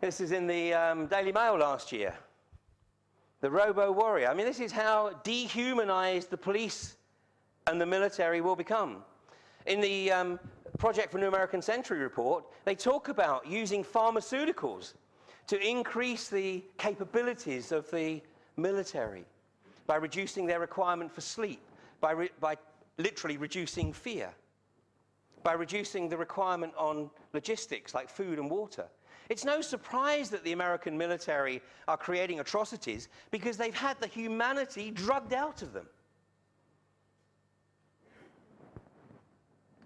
This is in the Daily Mail last year. The robo-warrior. I mean, this is how dehumanized the police and the military will become. In the Project for New American Century report, they talk about using pharmaceuticals to increase the capabilities of the military by reducing their requirement for sleep, by literally reducing fear, by reducing the requirement on logistics like food and water. It's no surprise that the American military are creating atrocities because they've had the humanity drugged out of them.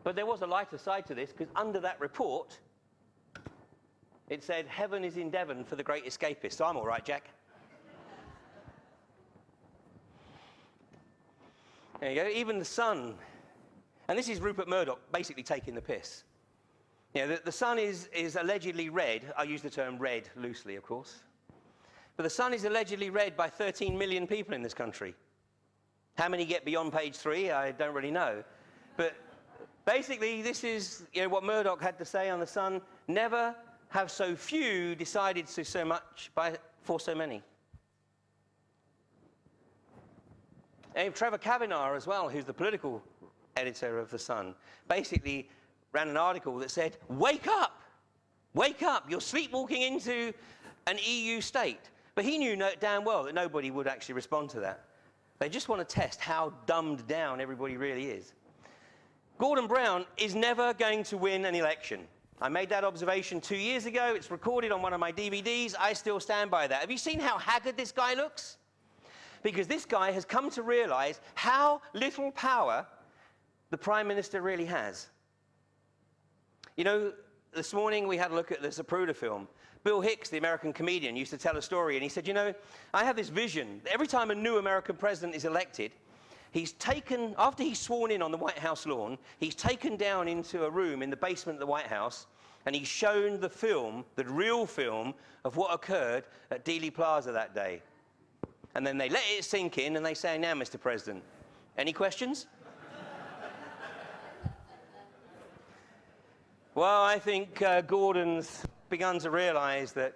But there was a lighter side to this, because under that report, it said, "Heaven is in Devon for the great escapist." So I'm all right, Jack. There you go. Even the Sun, and this is Rupert Murdoch basically taking the piss. You know, the Sun is allegedly read. I use the term read loosely, of course. But the Sun is allegedly read by 13 million people in this country. How many get beyond page 3? I don't really know. But basically, this is what Murdoch had to say on the Sun. Never have so few decided to so much for so many. And Trevor Kavanagh as well, who's the political editor of the Sun, basically ran an article that said, "Wake up! Wake up! You're sleepwalking into an EU state." But he knew damn well that nobody would actually respond to that. They just want to test how dumbed down everybody really is. Gordon Brown is never going to win an election. I made that observation 2 years ago. It's recorded on one of my DVDs. I still stand by that. Have you seen how haggard this guy looks? Because this guy has come to realize how little power the Prime Minister really has. You know, this morning we had a look at the Zapruder film. Bill Hicks, the American comedian, used to tell a story, and he said, I have this vision. Every time a new American president is elected, he's taken, after he's sworn in on the White House lawn, he's taken down into a room in the basement of the White House, and he's shown the film, the real film, of what occurred at Dealey Plaza that day. And then they let it sink in, and they say, "Now, Mr. President, any questions?" Well, I think Gordon's begun to realize that,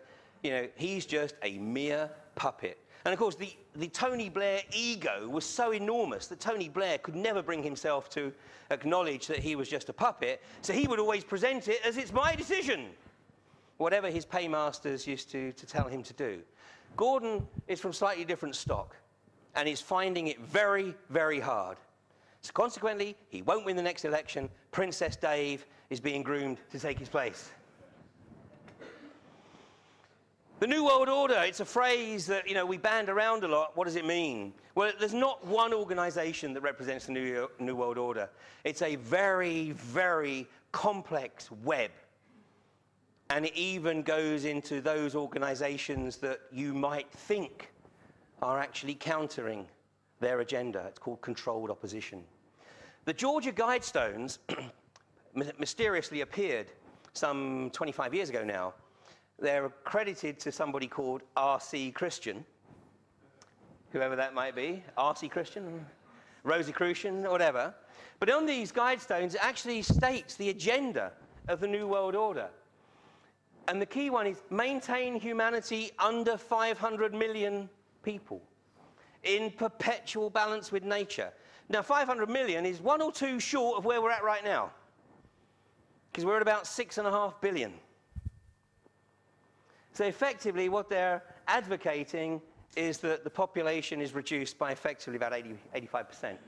he's just a mere puppet. And of course, the Tony Blair ego was so enormous that Tony Blair could never bring himself to acknowledge that he was just a puppet, so he would always present it as, "It's my decision," whatever his paymasters used to tell him to do. Gordon is from slightly different stock, and he's finding it very, very hard. So consequently, he won't win the next election. Princess Dave is being groomed to take his place. The New World Order, it's a phrase that, we band around a lot. What does it mean? Well, there's not one organization that represents the New World Order. It's a very, very complex web. And it even goes into those organizations that you might think are actually countering their agenda. It's called controlled opposition. The Georgia Guidestones mysteriously appeared some 25 years ago now. They're credited to somebody called R.C. Christian, whoever that might be, R.C. Christian, Rosicrucian, whatever. But on these Guidestones, it actually states the agenda of the New World Order. And the key one is maintain humanity under 500 million people in perpetual balance with nature. Now, 500 million is 1 or 2 short of where we're at right now, because we're at about 6.5 billion. So effectively, what they're advocating is that the population is reduced by effectively about 85%.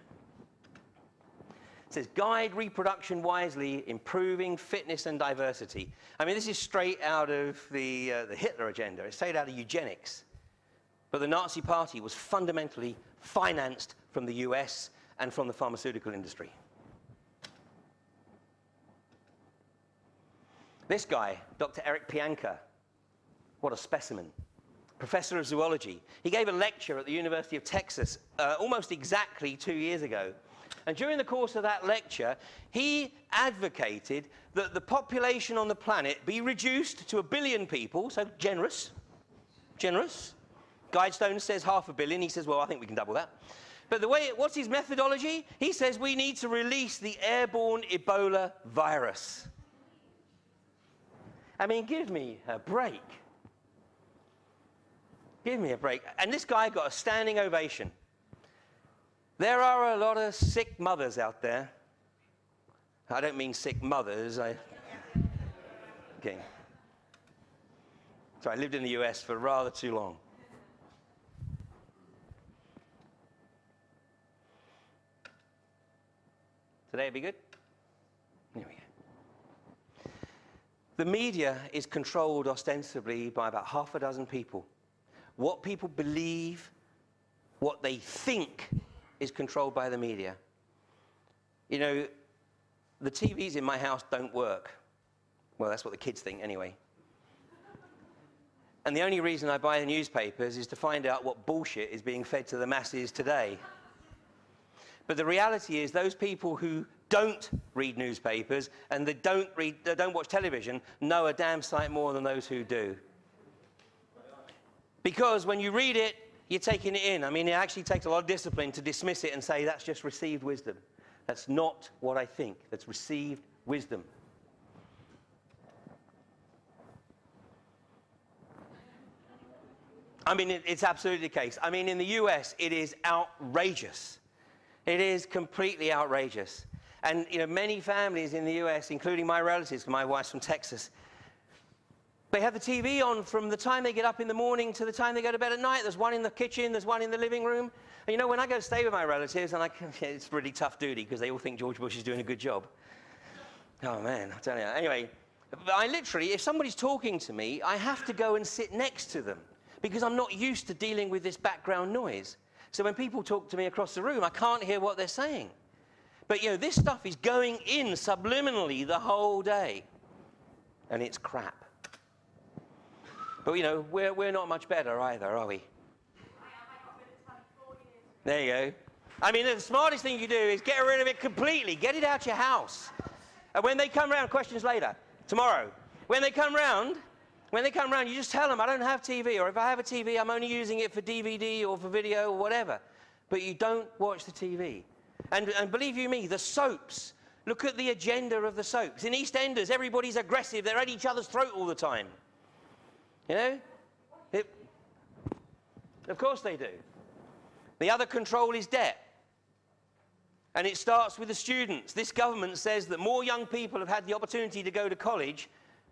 It says, guide reproduction wisely, improving fitness and diversity. I mean, this is straight out of the Hitler agenda. It's straight out of eugenics. But the Nazi Party was fundamentally financed from the US and from the pharmaceutical industry. This guy, Dr. Eric Pianka, what a specimen. Professor of zoology. He gave a lecture at the University of Texas almost exactly 2 years ago. And during the course of that lecture, he advocated that the population on the planet be reduced to 1 billion people, so generous. Guidestone says 500 million. He says, well, I think we can double that. But what's his methodology? He says we need to release the airborne Ebola virus. I mean, give me a break. Give me a break. And this guy got a standing ovation. There are a lot of sick mothers out there. I don't mean sick mothers. Okay. So I lived in the US for rather too long. Today it'd be good? Here we go. The media is controlled ostensibly by about half a dozen people. What people believe, what they think is controlled by the media. You know, the TVs in my house don't work. Well, that's what the kids think anyway. And the only reason I buy the newspapers is to find out what bullshit is being fed to the masses today. But the reality is those people who don't read newspapers and they don't watch television know a damn sight more than those who do. Because when you read it, you're taking it in. I mean, it actually takes a lot of discipline to dismiss it and say, that's just received wisdom. That's not what I think. That's received wisdom. I mean, it's absolutely the case. I mean, in the US, it is outrageous. It is completely outrageous. And, you know, many families in the US, including my relatives, my wife's from Texas, they have the TV on from the time they get up in the morning to the time they go to bed at night. There's one in the kitchen, there's one in the living room. And, you know, when I go to stay with my relatives, and it's really tough duty because they all think George Bush is doing a good job. Oh, man, I tell you. Anyway, I literally, if somebody's talking to me, I have to go and sit next to them because I'm not used to dealing with this background noise. So when people talk to me across the room, I can't hear what they're saying. But, you know, this stuff is going in subliminally the whole day. And it's crap. But, you know, we're not much better either, are we? There you go. I mean, the smartest thing you do is get rid of it completely. Get it out your house. And when they come round, questions later, tomorrow. When they come round, you just tell them, I don't have TV, or if I have a TV, I'm only using it for DVD or for video or whatever. But you don't watch the TV. And believe you me, the soaps, look at the agenda of the soaps. In EastEnders, everybody's aggressive. They're at each other's throat all the time. You know? Of course they do. The other control is debt. And it starts with the students. This government says that more young people have had the opportunity to go to college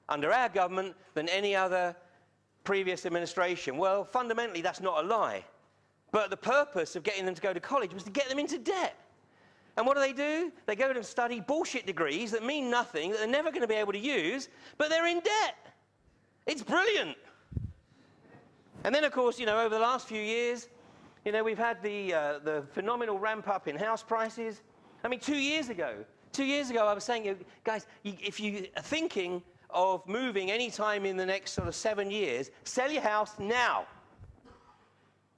under our government than any other previous administration. Well, fundamentally, that's not a lie. But the purpose of getting them to go to college was to get them into debt. And what do? They go and study bullshit degrees that mean nothing, that they're never going to be able to use, but they're in debt. It's brilliant. And then, of course, you know, over the last few years, you know, we've had the phenomenal ramp up in house prices. I mean, 2 years ago, I was saying, guys, if you are thinking of moving any time in the next sort of 7 years, sell your house now.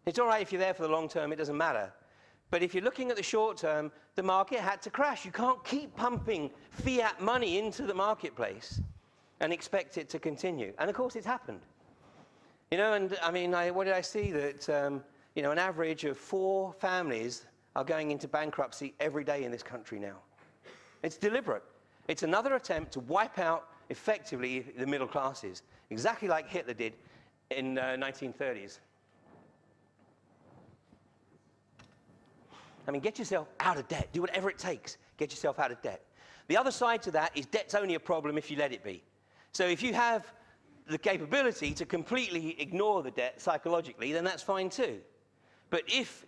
It's all right if you're there for the long term, it doesn't matter. But if you're looking at the short term, the market had to crash. You can't keep pumping fiat money into the marketplace and expect it to continue. And of course, it's happened. You know, and I mean, what did I see? That, you know, an average of 4 families are going into bankruptcy every day in this country now. It's deliberate. It's another attempt to wipe out, effectively, the middle classes, exactly like Hitler did in 1930s. I mean, get yourself out of debt. Do whatever it takes. Get yourself out of debt. The other side to that is debt's only a problem if you let it be. So if you have the capability to completely ignore the debt psychologically, then that's fine too. But if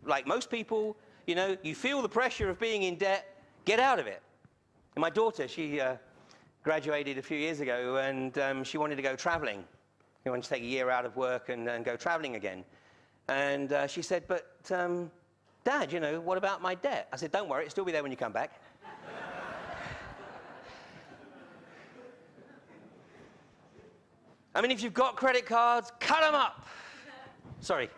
like most people, you know, you feel the pressure of being in debt, get out of it. And my daughter, she graduated a few years ago, and she wanted to go traveling. She wanted to take a year out of work and go traveling again. And she said, but Dad, you know, what about my debt? I said, don't worry, it'll still be there when you come back. I mean, if you've got credit cards, cut them up. Sorry.